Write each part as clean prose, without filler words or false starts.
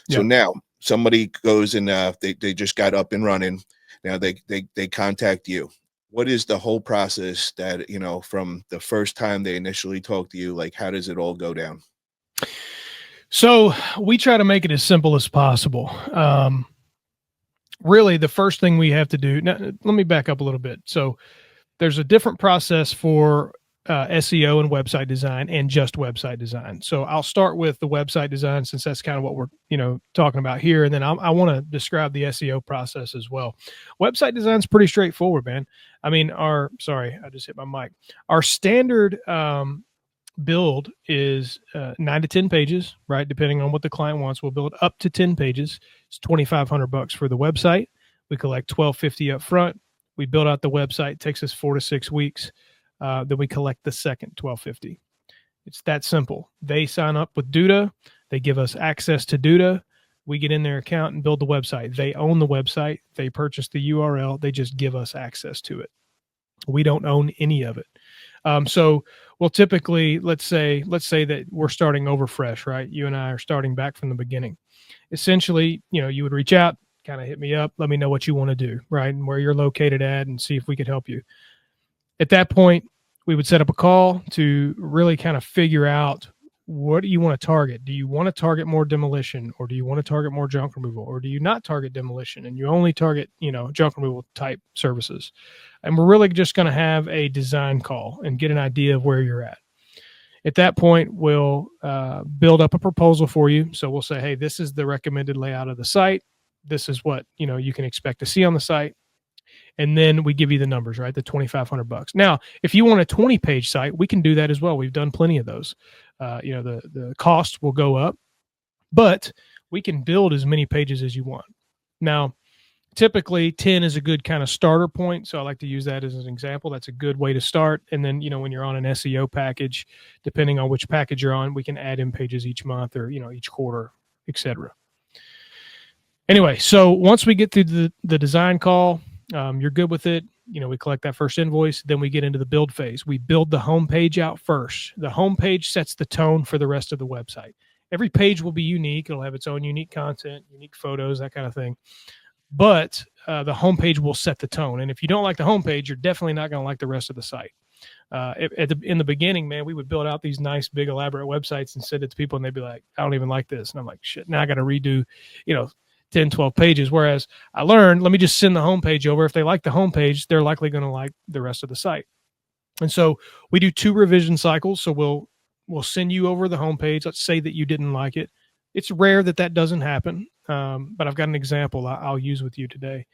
So Yep. now somebody goes and they just got up and running. Now they contact you. What is the whole process that, from the first time they initially talk to you, like how does it all go down? So we try to make it as simple as possible. Really, the first thing we have to do. Now, let me back up a little bit. So there's a different process for SEO and website design and just website design. So I'll start with the website design since that's kind of what we're talking about here, and then I want to describe the SEO process as well. Website design is pretty straightforward, man. I mean, sorry, I just hit my mic. Our standard build is 9 to 10 pages, right? Depending on what the client wants, we'll build up to 10 pages. It's $2,500 for the website. We collect $1,250 up front. We build out the website. It takes us 4 to 6 weeks. Then we collect the second $1,250. It's that simple. They sign up with Duda. They give us access to Duda. We get in their account and build the website. They own the website. They purchase the URL. They just give us access to it. We don't own any of it. So we'll typically, let's say that we're starting over fresh, right? You and I are starting back from the beginning. Essentially, you would reach out, kind of hit me up, let me know what you want to do, right? And where you're located at and see if we could help you. At that point, we would set up a call to really kind of figure out, what do you want to target? Do you want to target more demolition, or do you want to target more junk removal, or do you not target demolition and you only target, junk removal type services? And we're really just going to have a design call and get an idea of where you're at. At that point, we'll build up a proposal for you. So we'll say, hey, this is the recommended layout of the site. This is what, you can expect to see on the site. And then we give you the numbers, right? The $2,500. Now, if you want a 20-page site, we can do that as well. We've done plenty of those. The cost will go up, but we can build as many pages as you want. Now, typically 10 is a good kind of starter point. So I like to use that as an example. That's a good way to start. And then, when you're on an SEO package, depending on which package you're on, we can add in pages each month or, each quarter, etc. Anyway, so once we get through the design call, you're good with it. We collect that first invoice. Then we get into the build phase. We build the homepage out first. The homepage sets the tone for the rest of the website. Every page will be unique. It'll have its own unique content, unique photos, that kind of thing. But the homepage will set the tone. And if you don't like the homepage, you're definitely not going to like the rest of the site. In the beginning, man, we would build out these nice, big, elaborate websites and send it to people, and they'd be like, I don't even like this. And I'm like, shit, now I got to redo, 10, 12 pages. Whereas I learned, let me just send the homepage over. If they like the homepage, they're likely going to like the rest of the site. And so we do 2 revision cycles. So we'll send you over the homepage. Let's say that you didn't like it. It's rare that doesn't happen. But I've got an example I'll use with you today.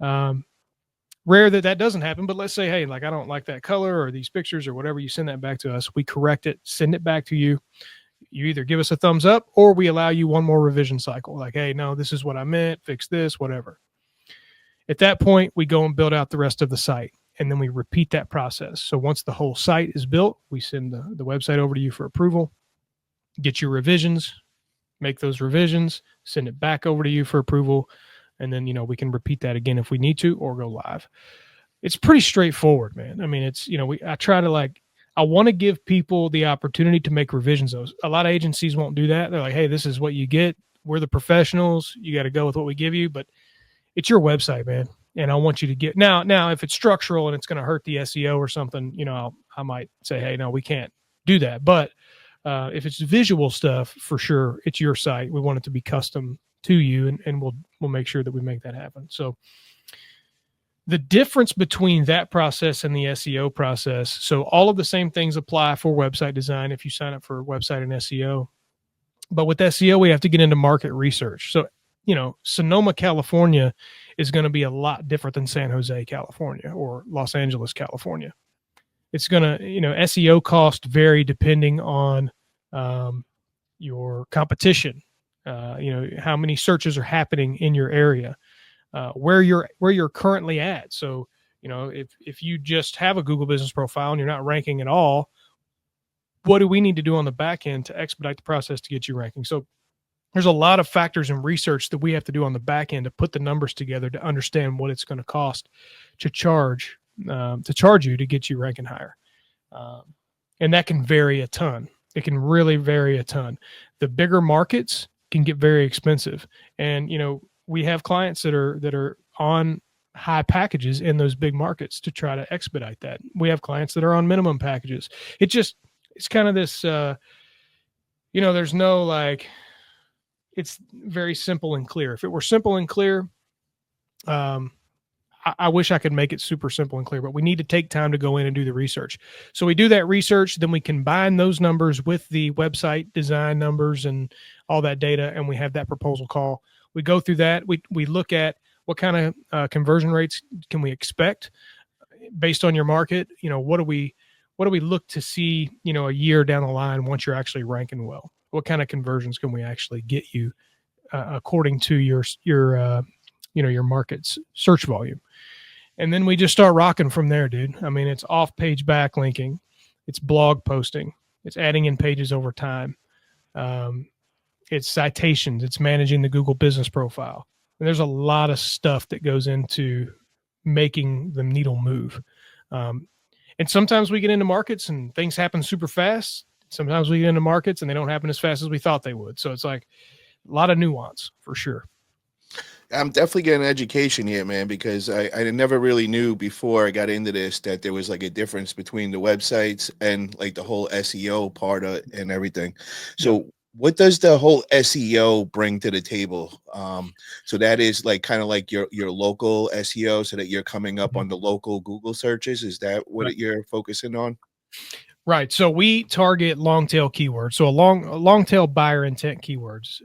Rare that doesn't happen, but let's say, hey, like, I don't like that color or these pictures or whatever. You send that back to us. We correct it, send it back to you. You either give us a thumbs up or we allow you one more revision cycle. Like, hey, no, this is what I meant, fix this, whatever. At that point, we go and build out the rest of the site, and then we repeat that process. So once the whole site is built, we send the website over to you for approval, get your revisions, make those revisions, send it back over to you for approval, and then, we can repeat that again if we need to or go live. It's pretty straightforward, man. I mean, it's, I try to I want to give people the opportunity to make revisions. A lot of agencies won't do that. They're like, hey, this is what you get. We're the professionals. You got to go with what we give you, but it's your website, man. And I want you to get now, if it's structural and it's going to hurt the SEO or something, I might say, hey, no, we can't do that. But if it's visual stuff, for sure, it's your site. We want it to be custom to you, and we'll make sure that we make that happen. So the difference between that process and the SEO process, so all of the same things apply for website design if you sign up for website and SEO. But with SEO, we have to get into market research. So, Sonoma, California is going to be a lot different than San Jose, California, or Los Angeles, California. It's going to, SEO costs vary depending on your competition, how many searches are happening in your area. Where you're currently at. So, if you just have a Google business profile and you're not ranking at all, what do we need to do on the back end to expedite the process to get you ranking? So there's a lot of factors and research that we have to do on the back end to put the numbers together to understand what it's going to cost to charge you to get you ranking higher. And that can vary a ton. It can really vary a ton. The bigger markets can get very expensive. And, we have clients that are on high packages in those big markets to try to expedite that. We have clients that are on minimum packages. It's kind of this, there's no like, it's very simple and clear. If it were simple and clear, I wish I could make it super simple and clear, but we need to take time to go in and do the research. So we do that research, then we combine those numbers with the website design numbers and all that data, and we have that proposal call. We go through that. We look at what kind of conversion rates can we expect based on your market. What do we look to see, a year down the line once you're actually ranking well? What kind of conversions can we actually get you according to your market's search volume? And then we just start rocking from there, dude. I mean, it's off-page backlinking, it's blog posting, it's adding in pages over time, it's citations, it's managing the Google business profile. And there's a lot of stuff that goes into making the needle move. And sometimes we get into markets and things happen super fast. Sometimes we get into markets and they don't happen as fast as we thought they would. So it's like a lot of nuance for sure. I'm definitely getting an education here, man, because I never really knew before I got into this that there was like a difference between the websites and like the whole SEO part of it and everything. So what does the whole SEO bring to the table? So that is like kind of like your local SEO, so that you're coming up on the local Google searches. Is that what you're focusing on? Right. So we target long tail keywords. So a long tail buyer intent keywords.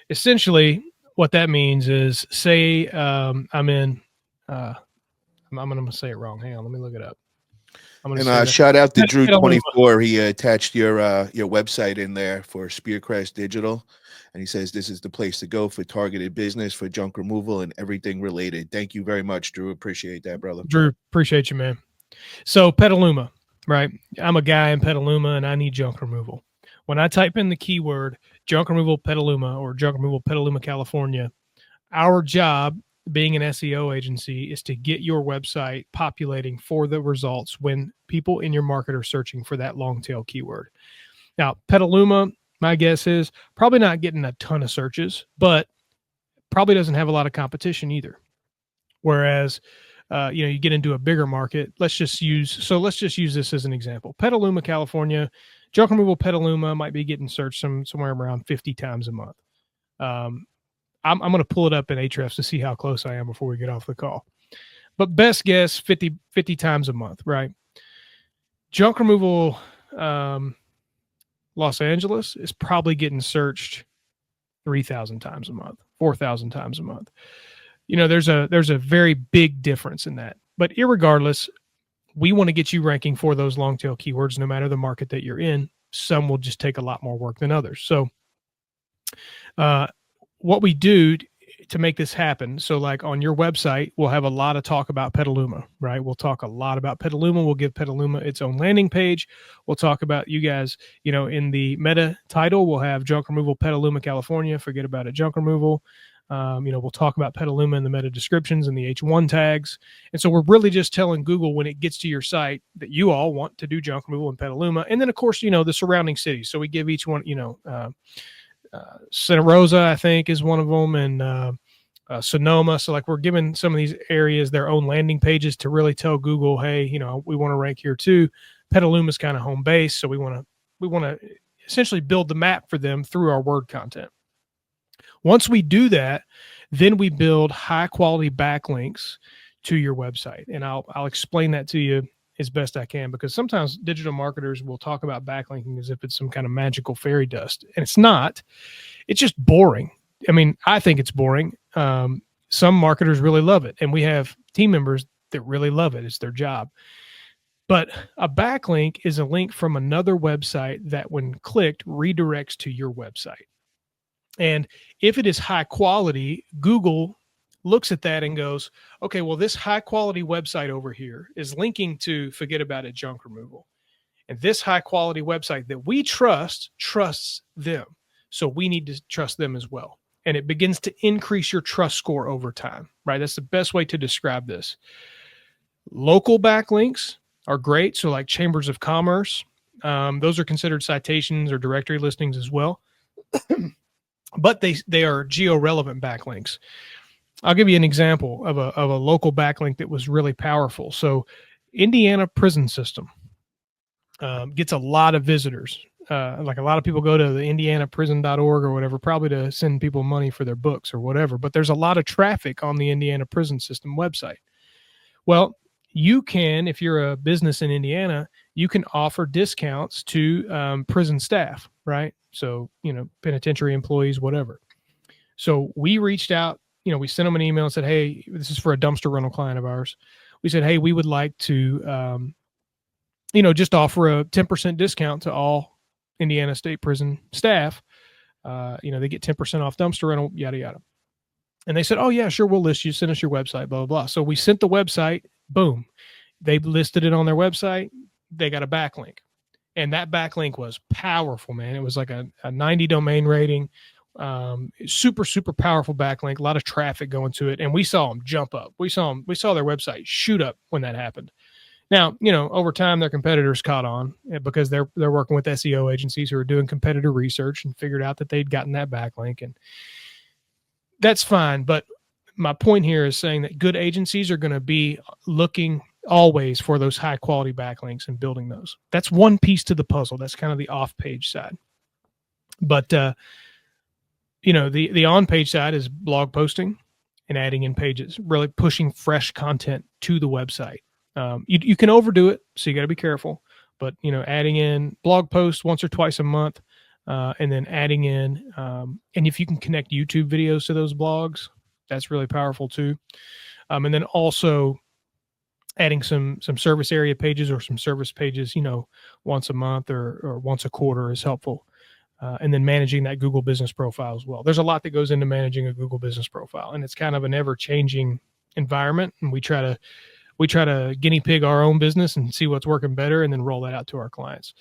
Essentially, what that means is, say I'm in. I'm going to say it wrong. Hang on, let me look it up. And shout out to Drew24. He attached your website in there for Spearcrest Digital, and he says this is the place to go for targeted business, for junk removal and everything related. Thank you very much, Drew. Appreciate that, brother. Drew, appreciate you, man. So Petaluma, right? I'm a guy in Petaluma and I need junk removal. When I type in the keyword junk removal Petaluma or junk removal Petaluma, California, our job being an SEO agency is to get your website populating for the results when people in your market are searching for that long tail keyword. Now, Petaluma, my guess is probably not getting a ton of searches, but probably doesn't have a lot of competition either. Whereas, you get into a bigger market. Let's just use this as an example. Petaluma, California, junk removal Petaluma might be getting searched somewhere around 50 times a month. I'm going to pull it up in Ahrefs to see how close I am before we get off the call. But best guess, 50 times a month, right? Junk removal Los Angeles is probably getting searched 3,000 times a month, 4,000 times a month. There's a very big difference in that. But irregardless, we want to get you ranking for those long tail keywords no matter the market that you're in. Some will just take a lot more work than others. So what we do to make this happen, so like on your website, we'll have a lot of talk about Petaluma, right? We'll talk a lot about Petaluma. We'll give Petaluma its own landing page. We'll talk about you guys, in the meta title, we'll have junk removal Petaluma, California. Forget about it, junk removal. We'll talk about Petaluma in the meta descriptions and the H1 tags. And so we're really just telling Google when it gets to your site that you all want to do junk removal in Petaluma. And then, of course, the surrounding cities. So we give each one, Santa Rosa, I think, is one of them, and Sonoma. So like we're giving some of these areas their own landing pages to really tell Google, hey, we want to rank here too. Petaluma's kind of home base. So we want to essentially build the map for them through our word content. Once we do that, then we build high quality backlinks to your website. And I'll explain that to you as best I can, because sometimes digital marketers will talk about backlinking as if it's some kind of magical fairy dust. And it's not. It's just boring. I mean, I think it's boring. Some marketers really love it. And we have team members that really love it. It's their job. But a backlink is a link from another website that when clicked redirects to your website. And if it is high quality, Google looks at that and goes, okay, well, this high quality website over here is linking to Fuhgeddaboutit junk removal. And this high quality website that we trusts them. So we need to trust them as well. And it begins to increase your trust score over time, right? That's the best way to describe this. Local backlinks are great. So like chambers of commerce, those are considered citations or directory listings as well. but they are geo-relevant backlinks. I'll give you an example of a local backlink that was really powerful. So Indiana prison system gets a lot of visitors. Like a lot of people go to the indianaprison.org or whatever, probably to send people money for their books or whatever, but there's a lot of traffic on the Indiana prison system website. Well, you can, if you're a business in Indiana, you can offer discounts to prison staff, right? So, penitentiary employees, whatever. So we reached out, we sent them an email and said, hey, this is for a dumpster rental client of ours. We said, hey, we would like to, just offer a 10% discount to all Indiana State Prison staff. They get 10% off dumpster rental, yada, yada. And they said, oh, yeah, sure, we'll list you. Send us your website, blah, blah, blah. So we sent the website. Boom. They listed it on their website. They got a backlink. And that backlink was powerful, man. It was like a 90 domain rating. Super, super powerful backlink. A lot of traffic going to it. And we saw them jump up. We saw their website shoot up when that happened. Now, over time, their competitors caught on because they're working with SEO agencies who are doing competitor research and figured out that they'd gotten that backlink, and that's fine. But my point here is saying that good agencies are going to be looking always for those high quality backlinks and building those. That's one piece to the puzzle. That's kind of the off page side. But the on page side is blog posting and adding in pages, really pushing fresh content to the website. You can overdo it, so you got to be careful. But adding in blog posts once or twice a month, and then adding in, and if you can connect YouTube videos to those blogs, that's really powerful too. And then also adding some service area pages or some service pages, once a month or once a quarter is helpful. And then managing that Google business profile as well. There's a lot that goes into managing a Google business profile, and it's kind of an ever-changing environment. And we try to guinea pig our own business and see what's working better and then roll that out to our clients.